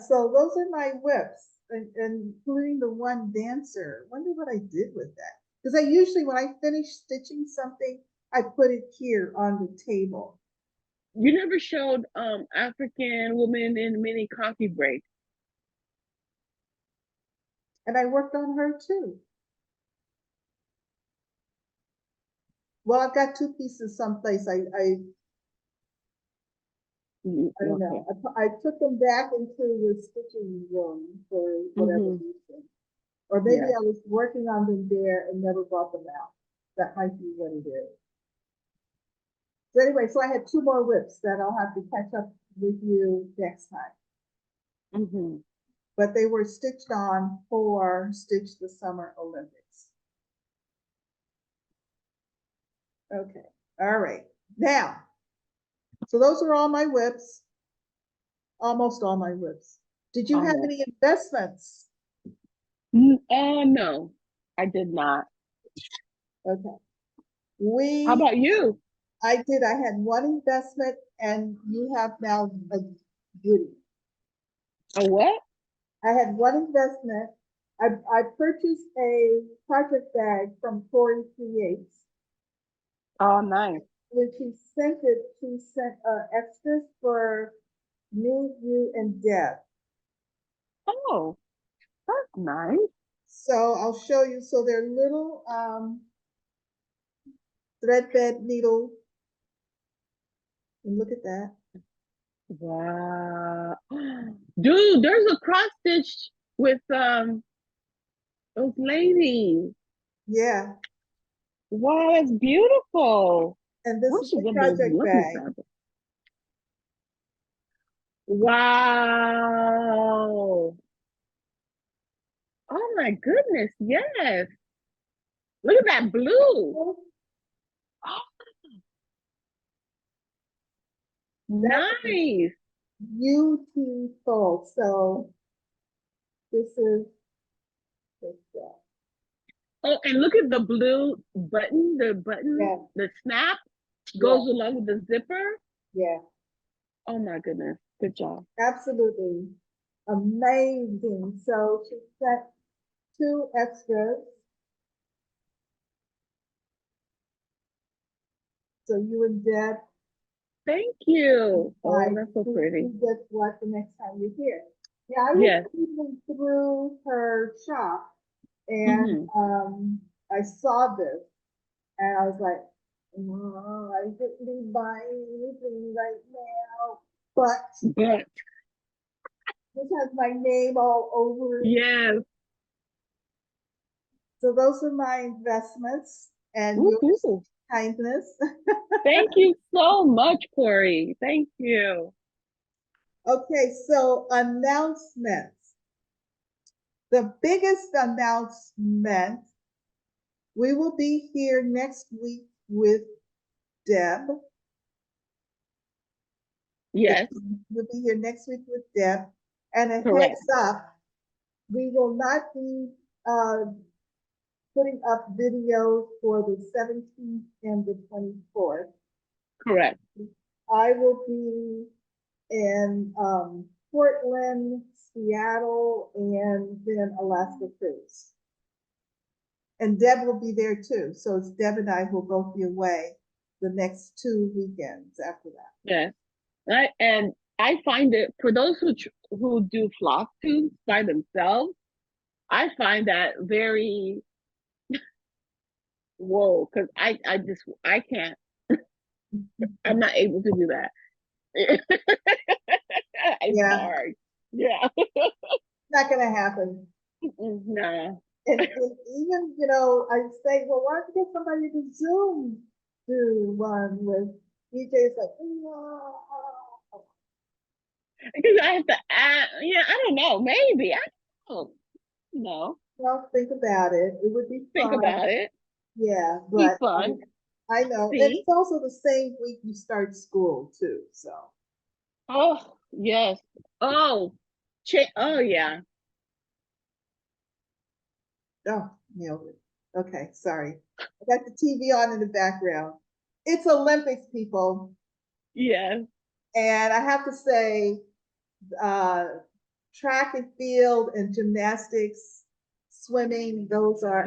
So those are my whips, including the one dancer. Wonder what I did with that. Because I usually, when I finish stitching something, I put it here on the table. You never showed African woman in mini coffee break. And I worked on her too. Well, I've got 2 pieces someplace. I don't know. I took them back into the stitching room for whatever reason. Or maybe I was working on them there and never brought them out. That might be what it is. So anyway, so I had 2 more whips that I'll have to catch up with you next time. Mm-hmm. but they were stitched on for Stitch the Summer Olympics. Okay, all right. Now, so those are all my whips, almost all my whips. Did you have any investments? No, I did not. Okay. How about you? I did. I had one investment, and you have now a goodie. A what? I had one investment. I purchased a project bag from Corey Creates. Oh, nice. When she sent it, she sent extras for me, you, and Deb. Oh, that's nice. So I'll show you. So they're little thread bed needle. And look at that. Wow. Dude, there's a cross stitch with those ladies. Yeah. Wow, that's beautiful. And this is the project bag. Wow. Oh my goodness, yes. Look at that blue. Oh, nice. Beautiful. So this is this stuff. Oh, and look at the blue button, Yeah. the snap goes along with the zipper. Yeah. Oh my goodness. Good job. Absolutely amazing. So she sent 2 extras. So you and Deb. Thank you. Oh, that's so pretty. Just what the next time you're here. Yeah, I was even through her shop, and I saw this, and I was like, oh, I shouldn't be buying anything right now, but this has my name all over it. Yes. So those are my investments and your kindness. Thank you so much, Corey. Thank you. Okay, so announcements. The biggest announcement, we will be here next week with Deb. Yes. We'll be here next week with Deb. And a heads up, we will not be putting up videos for the 17th and the 24th. Correct. I will be in Portland, Seattle, and then Alaska cruise. And Deb will be there too. So it's Deb and I will both be away the next 2 weekends after that. Yes. And I find it, for those who do floss tubes by themselves, I find that very whoa, because I can't. I'm not able to do that. It's hard. Yeah. Not gonna happen. No. And even, I say, well, why don't you get somebody to Zoom do one with DJs like, no. Because I have to add, I don't know, maybe. I don't know. Well, think about it. It would be fun. Think about it. Yeah, but fun. I know. See? And it's also the same week you start school too, so. Oh, yes. Oh, yeah. Oh, nailed it. Okay, sorry. I got the TV on in the background. It's Olympics, people. Yes. And I have to say, track and field and gymnastics, swimming, those are,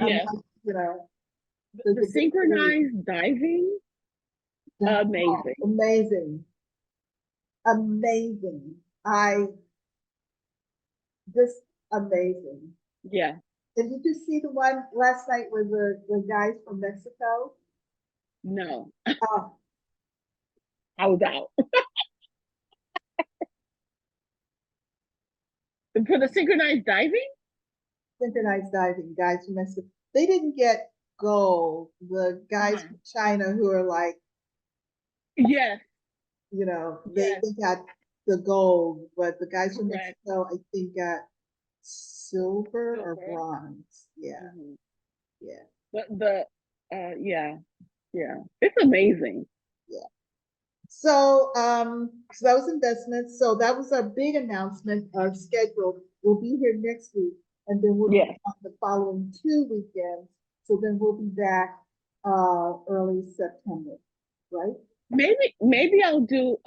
the synchronized diving, amazing. Amazing. Amazing. Just amazing. Yeah. And did you see the one last night with the guys from Mexico? No. Oh. I was out. For the synchronized diving? Synchronized diving, guys from Mexico. They didn't get gold. The guys from China who are like, yes, they got the gold, but the guys from Correct. Mexico, I think, got silver or bronze. Yeah. Mm-hmm. Yeah. But yeah. It's amazing. Yeah. So so that was investments. So that was our big announcement. Our schedule. We'll be here next week, and then we'll be on the following 2 weekends. So then we'll be back early September, right? Maybe I'll do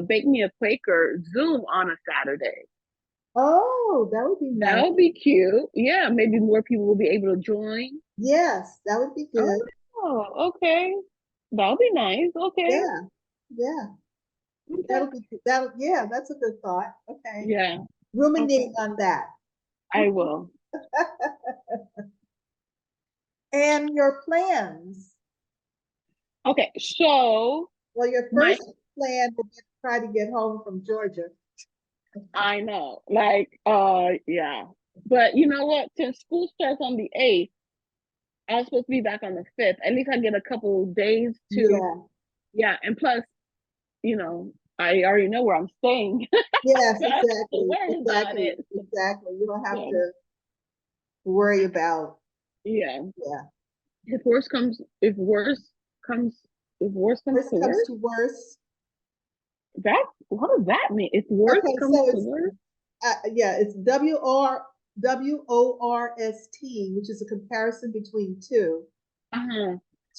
Bake Me a Quaker Zoom on a Saturday. Oh, that would be nice. That would be cute. Yeah, maybe more people will be able to join. Yes, that would be good. Oh, okay. That would be nice. Okay. Yeah, yeah. That'll be yeah, that's a good thought. Okay. Yeah. Ruminate on that. I will. And your plans. Okay, so well, your first plan will be to try to get home from Georgia. I know. Yeah. But you know what? Since school starts on the 8th, I was supposed to be back on the 5th. At least I get a couple of days to and plus, I already know where I'm staying. Yes, exactly. Exactly. You don't have to worry about. Yeah. If worse comes to worse. What does that mean? If worse comes to worse? It's WORST, which is a comparison between two.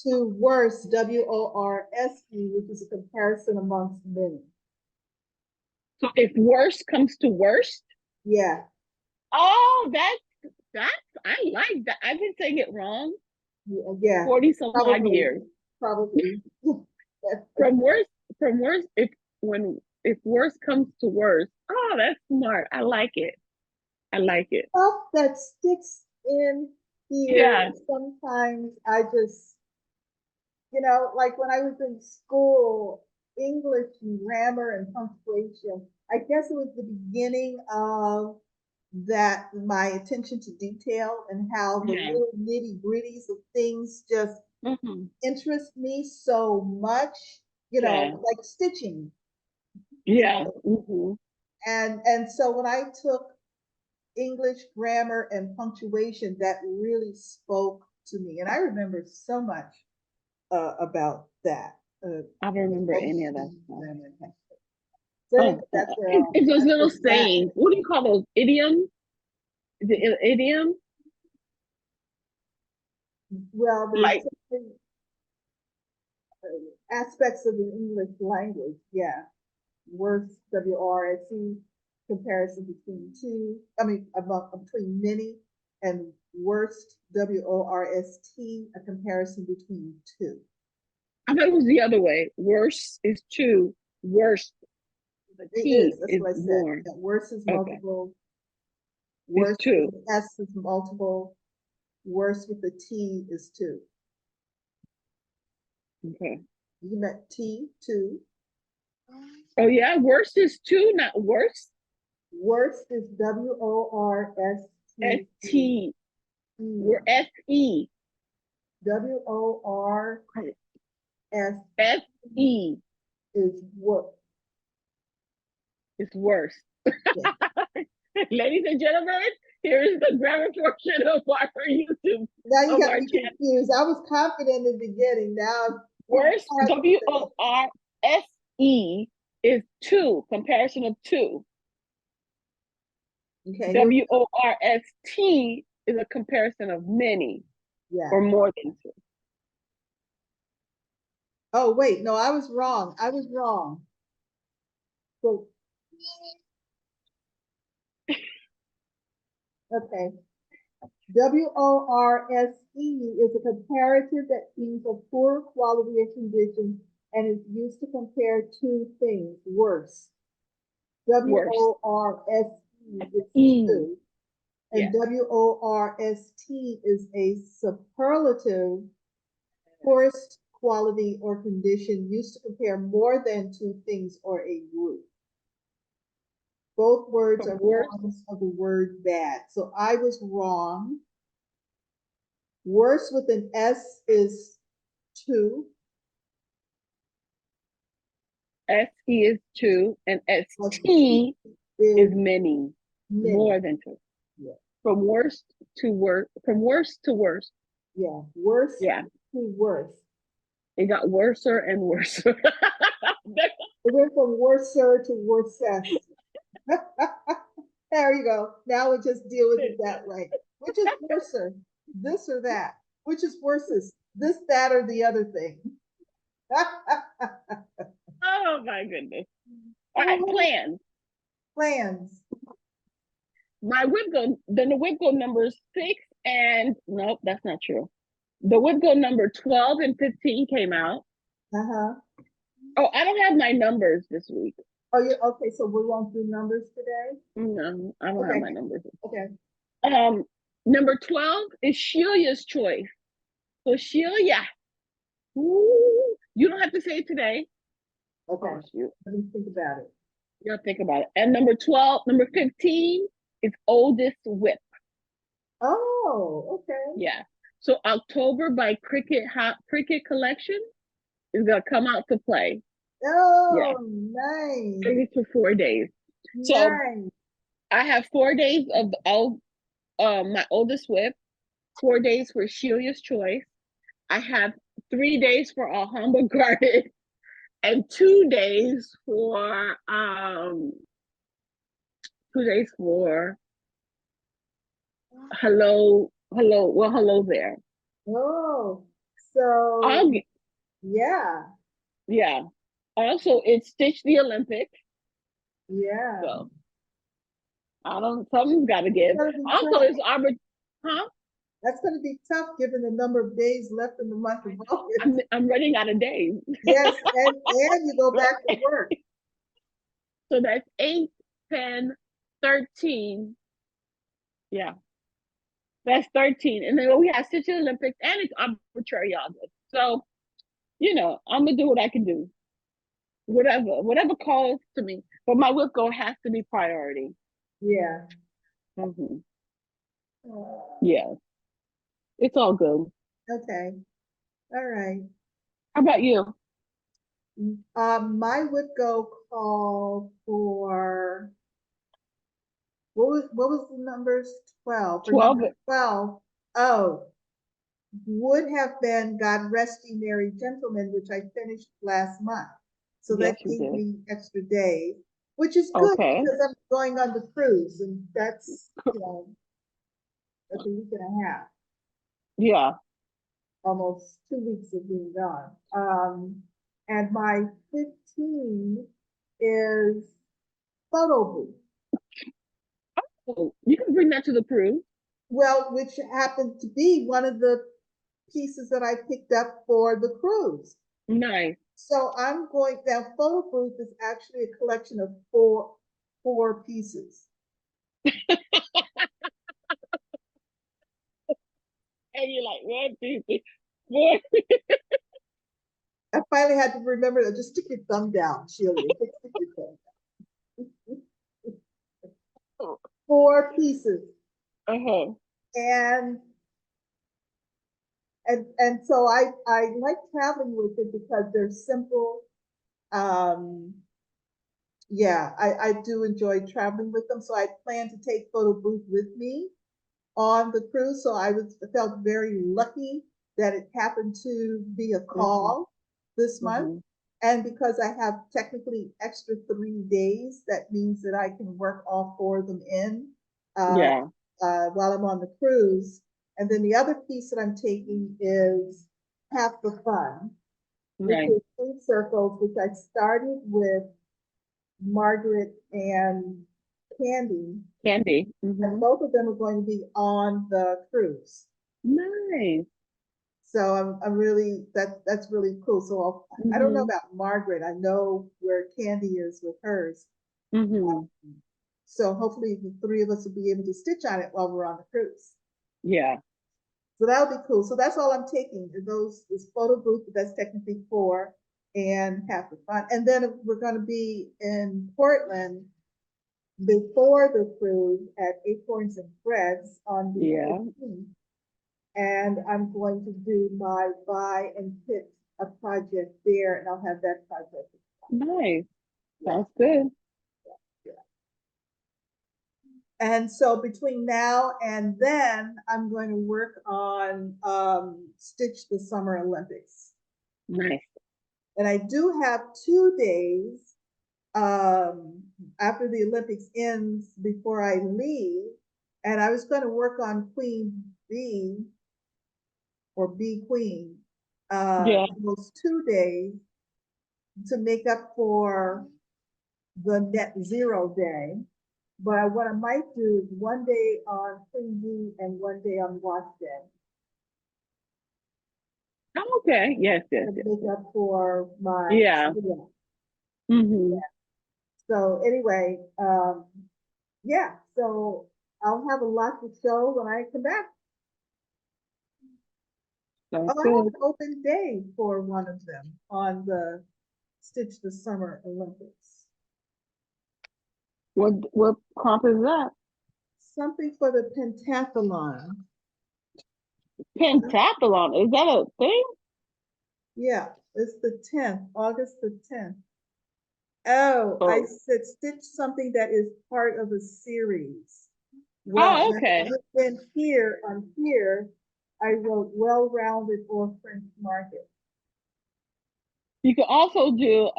To worst, WORSE, which is a comparison amongst many. So if worse comes to worst? Yeah. Oh, that's I like that. I've been saying it wrong. Yeah. 40 some odd years. Probably. From worse, if worse comes to worse. Oh, that's smart. I like it. Stuff that sticks in here. Yeah. Sometimes I just, like when I was in school, English and grammar and punctuation, I guess it was the beginning of that, my attention to detail and how the little nitty gritties of things just interest me so much, like stitching. Yeah. And so when I took English grammar and punctuation, that really spoke to me. And I remember so much about that. I don't remember any of that stuff. It's those little sayings. What do you call those? Idioms? Is it idiom? Well, like aspects of the English language, yeah. Worse, WRSE, comparison between between many, and worst, WORST, a comparison between two. I thought it was the other way. Worse is two, worst. The T is what I said. More. That worse is multiple. Worse two. S is multiple. Worse with the T is two. Okay. You meant T, two. Oh yeah, worst is two, not worse. Worst is WORST. ST. We're SE. WORST. SE is what? It's worse. Yeah. Ladies and gentlemen, here is the grammar portion of our YouTube. Now you got me confused. I was confident in the beginning. Now worst, WORSE is two, comparison of two. Okay. WORST is a comparison of many, or more than two. Oh, wait, no, I was wrong. So, okay. WORSE is a comparative that means a poor quality or condition and is used to compare two things. Worse. WORSE is two. And WORST is a superlative, poorest quality or condition used to compare more than two things or a group. Both words are forms of the word bad. So I was wrong. Worse with an S is two. SE is 2, and ST is many, more than 2. Yeah. From worst to worst, from worst to worst. Yeah, worst Yeah. to worst. It got worser and worse. It went from worser to worsest. There you go. Now we just deal with it that way. Which is worser, this or that? Which is worstest, this, that, or the other thing? Oh my goodness. All right, plans. Plans. My the whip go number 6 and nope, that's not true. The whip go number 12 and 15 came out. Uh-huh. Oh, I don't have my numbers this week. Oh, yeah. Okay, so we won't do numbers today? No, I don't have my numbers. Okay. Number 12 is Shelia's choice. So Shelia. Ooh, you don't have to say it today. Okay. Oh, let me think about it. You gotta think about it. And number 15 is Oldest Whip. Oh, okay. Yeah. So October by Cricket Collection is gonna come out to play. Oh, yeah. Nice. Maybe for 4 days. Nice. So I have 4 days of my Oldest Whip, 4 days for Shelia's Choice. I have 3 days for Alhamgra Garden and 2 days for 2 days for hello there. Oh, so yeah. Also, it's Stitch the Olympics. Yeah. So something's got to give. Also, it's That's going to be tough given the number of days left in the month of August. I'm running out of days. Yes, and you go back to work. So that's 8, 10, 13. Yeah. That's 13. And then we have Stitch Olympics and it's arbitrary August. So, I'm going to do what I can do. Whatever calls to me. But my whip go has to be priority. Yeah. Mm-hmm. Yeah. It's all good. Okay. All right. How about you? My would go call for what was the numbers? 12. For 12. 12. Oh, would have been God Rest Ye Merry Gentlemen, which I finished last month. So that gave me extra days, which is good because I'm going on the cruise, and that's that's a week and a half. Yeah. Almost 2 weeks of being gone. And my 15 is photo booth. Oh, you can bring that to the cruise. Well, which happened to be one of the pieces that I picked up for the cruise. Nice. So I'm going, that photo booth is actually a collection of four pieces. And you're like, 1, 2, 3, 4. I finally had to remember to just stick your thumb down, Shelia. Stick your thumb down. 4 pieces. Uh-huh. And so I like traveling with it because they're simple. Yeah, I do enjoy traveling with them. So I plan to take photo booth with me on the cruise. So I felt very lucky that it happened to be a call this month. And because I have technically extra 3 days, that means that I can work all 4 of them in while I'm on the cruise. And then the other piece that I'm taking is Half the Fun, which is 3 circles, which I started with Margaret and Candy. And both of them are going to be on the cruise. Nice. So I'm really, that's really cool. So I don't know about Margaret. I know where Candy is with hers. So hopefully the 3 of us will be able to stitch on it while we're on the cruise. Yeah. So that'll be cool. So that's all I'm taking. This photo booth, that's technically 4, and Half the Fun. And then we're going to be in Portland before the cruise at Acorns and Threads on the 15th. And I'm going to do my buy and pitch a project there, and I'll have that project. Nice. Yeah. Sounds good. And so between now and then, I'm going to work on Stitch the Summer Olympics. Nice. And I do have 2 days after the Olympics ends before I leave. And I was going to work on Queen Bee or Bee Queen those 2 days to make up for the net zero day. But what I might do is 1 day on Queen Bee and 1 day on Wash Day. Oh, okay. Yes. To make up for my Mm-hmm. Yeah. So anyway, yeah. So I'll have a lot to show when I come back. Sounds I good. have an open day for one of them on the Stitch the Summer Olympics. What comp is that? Something for the pentathlon. Pentathlon, is that a thing? Yeah, it's the 10th, August the 10th. Oh, I said stitch something that is part of a series. Well, okay. Then here, on here, I wrote well-rounded or French market. You can also do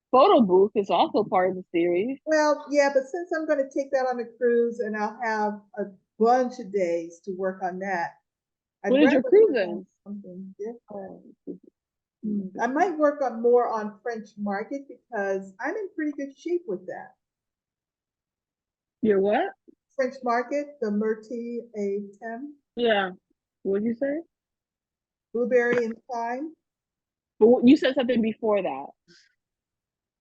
photo booth is also part of the series. Well, yeah, but since I'm going to take that on a cruise and I'll have a bunch of days to work on that. What is your cruising? Something different. I might work on more on French market because I'm in pretty good shape with that. Your what? French market, the Myrtille a Thym. Yeah. What did you say? Blueberry and thyme. But you said something before that.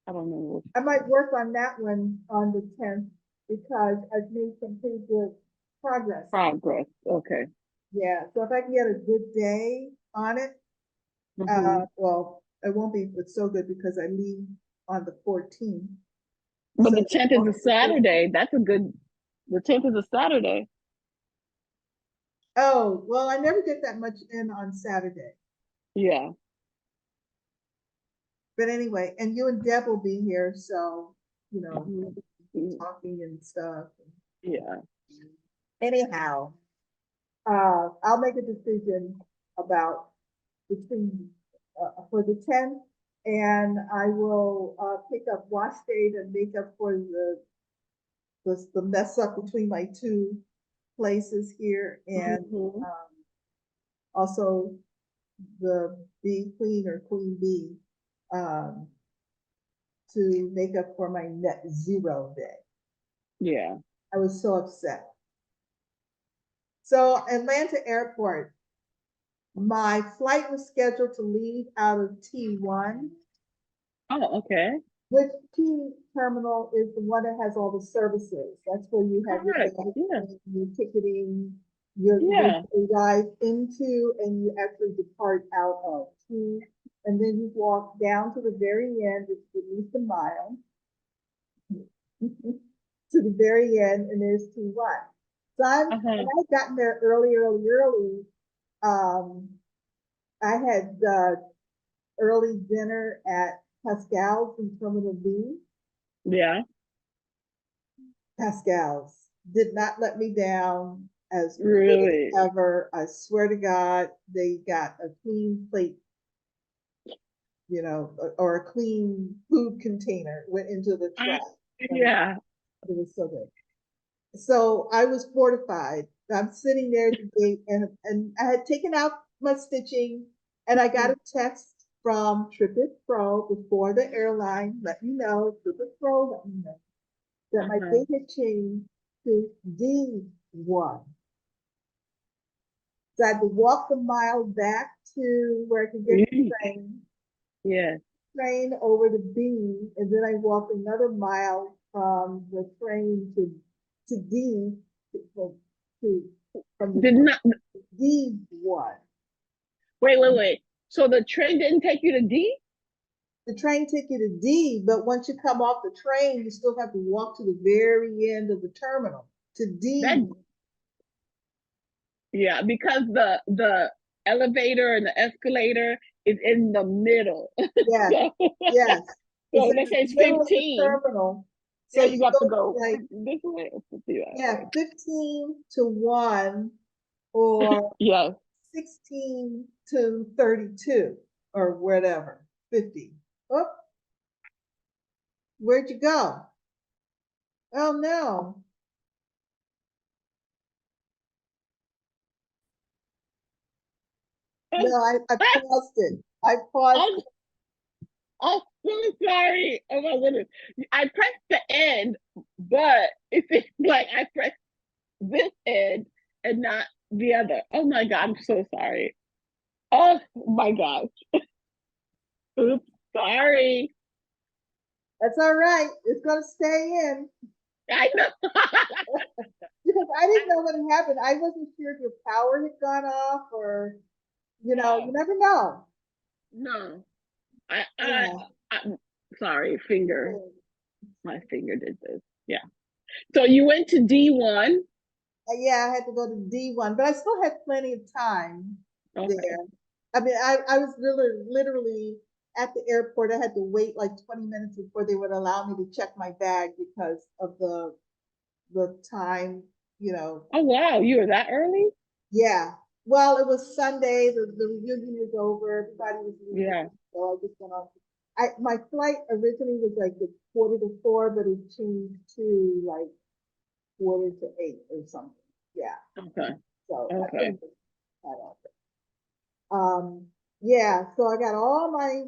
I don't know. I might work on that one on the 10th because I've made some pretty good progress. Okay. Yeah. So if I can get a good day on it, well, it won't be so good because I leave on the 14th. But so the 10th is a Saturday. That's a good. The 10th is a Saturday. Oh, well, I never get that much in on Saturday. Yeah. But anyway, and you and Deb will be here, so you know, talking and stuff. Yeah. Anyhow, I'll make a decision about between for the 10th, and I will pick up wash day to make up for the mess up between my two places here, and also the Bee Queen or Queen Bee to make up for my net zero day. Yeah. I was so upset. So Atlanta Airport, my flight was scheduled to leave out of T1. Oh, okay. Which T terminal is the one that has all the services? That's where you have your ticketing, you arrive into and you actually depart out of T, and then you walk down to the very end, it's at least a mile to the very end, and there's T1. So I've gotten there early. I had early dinner at Pascal's in Terminal B. Yeah. Pascal's did not let me down as really ever. I swear to God, they got a clean plate, you know, or a clean food container went into the trash. Yeah. It was so good. So I was fortified. I'm sitting there at the gate, and I had taken out my stitching, and I got a text from Tripit Pro before the airline let me know, Tripit Pro let me know that my date had changed to D1. So I had to walk the mile back to where I could get the train. Yeah. Train over to B, and then I walked another mile from the train to D from the D1. Wait. So the train didn't take you to D? The train took you to D, but once you come off the train, you still have to walk to the very end of the terminal to D. Yeah, because the elevator and the escalator is in the middle. Yes, So, yes. so It's in let's say the it's middle of the 15. terminal. So Yeah, you you got to go go like, this way or 50 that yeah, way. 15 to 1 or Yes. 16 to 32 or whatever, 50. Oh, where'd you go? Oh no. No, I paused it. I paused I'm, I'm so sorry. Oh my goodness. I pressed the end, but it's like I pressed this end and not the other. Oh my God, I'm so sorry. Oh my gosh. Oops, sorry. That's all right. It's gonna stay in I know. because I didn't know what had happened. I wasn't sure if your power had gone off or you never know. No. Yeah. I'm sorry, finger. My finger did this. Yeah. So you went to D1. Yeah, I had to go to D1, but I still had plenty of time Okay. there. I mean, I was literally at the airport. I had to wait like 20 minutes before they would allow me to check my bag because of the time, Oh wow, you were that early? Yeah. Well, it was Sunday. The reunion was over. Everybody was leaving. Yeah. So I just went on. My flight originally was like the 4:45, but it changed to like 7:45 or something. Yeah. Okay. So I Okay. couldn't that off. Yeah. So I got all my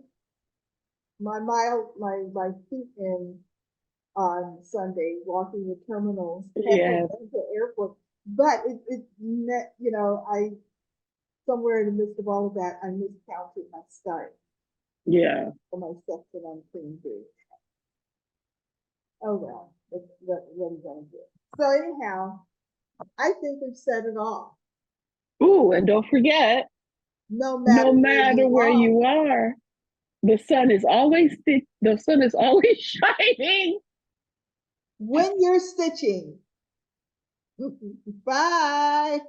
feet in on Sunday, walking the terminals at Yes. the airport. But I somewhere in the midst of all of that, I miscounted my start Yeah. for my section on Queen Bee. Oh well, what are you gonna do? So anyhow, I think we've said it all. Ooh, and don't forget, No no matter where matter you where are, you are, the sun is always shining. when you're stitching. Bye.